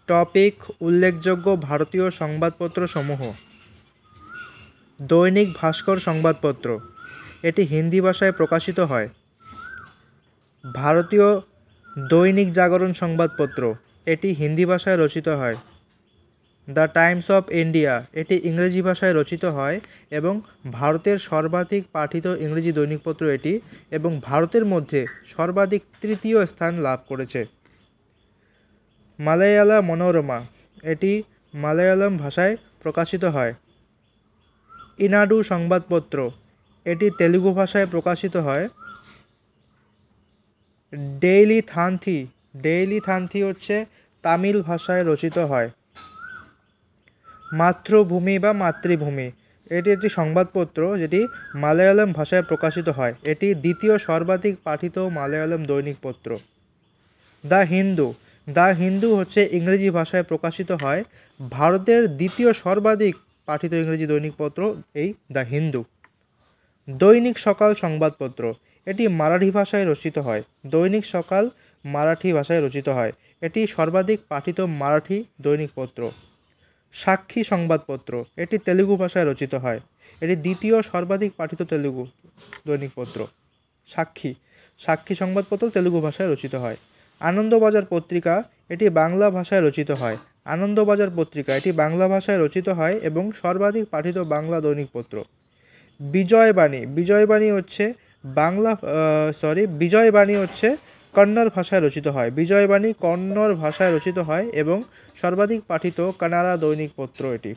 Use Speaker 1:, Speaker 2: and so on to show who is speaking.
Speaker 1: Topic উল্লেখযোগ্য ভারতীয় সংবাদপত্র সমূহ। দৈনিক ভাস্কর সংবাদপত্র, এটি হিন্দি ভাষায় প্রকাশিত হয়। ভারতীয় দৈনিক জাগরণ সংবাদপত্র, এটি হিন্দি ভাষায় রচিত হয়। দ্য টাইমস অফ ইন্ডিয়া, এটি ইংরেজি ভাষায় রচিত হয় এবং ভারতের সর্বাধিক পাঠিত ইংরেজি দৈনিকপত্র এটি, এবং ভারতের মধ্যে সর্বাধিক তৃতীয় স্থান লাভ করেছে। মালায়ালা মনোরমা, এটি মালায়ালাম ভাষায় প্রকাশিত হয়। ইনাডু সংবাদপত্র, এটি তেলুগু ভাষায় প্রকাশিত হয়। ডেইলি থানথি, ডেইলি থানথি হচ্ছে তামিল ভাষায় রচিত হয়। মাতৃভূমি বা মাতৃভূমি, এটি একটি সংবাদপত্র যেটি মালায়ালাম ভাষায় প্রকাশিত হয়। এটি দ্বিতীয় সর্বাধিক পাঠিত মালায়ালাম দৈনিকপত্র। দ্য হিন্দু, দ্য হিন্দু হচ্ছে ইংরেজি ভাষায় প্রকাশিত হয়। ভারতের দ্বিতীয় সর্বাধিক পাঠিত ইংরেজি দৈনিকপত্র এই দ্য হিন্দু। দৈনিক সকাল সংবাদপত্র, এটি মারাঠি ভাষায় রচিত হয়। দৈনিক সকাল মারাঠি ভাষায় রচিত হয়। এটি সর্বাধিক পাঠিত মারাঠি দৈনিকপত্র। সাক্ষী সংবাদপত্র, এটি তেলুগু ভাষায় রচিত হয়। এটি দ্বিতীয় সর্বাধিক পাঠিত তেলুগু দৈনিকপত্র। সাক্ষী, সাক্ষী সংবাদপত্র তেলুগু ভাষায় রচিত হয়। আনন্দবাজার পত্রিকা, এটি বাংলা ভাষায় রচিত হয়। আনন্দবাজার পত্রিকা, এটি বাংলা ভাষায় রচিত হয় এবং সর্বাধিক পাঠিত বাংলা দৈনিকপত্র। বিজয়বাণী, বিজয়বাণী হচ্ছে বিজয়বাণী হচ্ছে কন্নড় ভাষায় রচিত হয়। বিজয়বাণী কন্নড় ভাষায় রচিত হয় এবং সর্বাধিক পাঠিত কানাড়া দৈনিকপত্র এটি।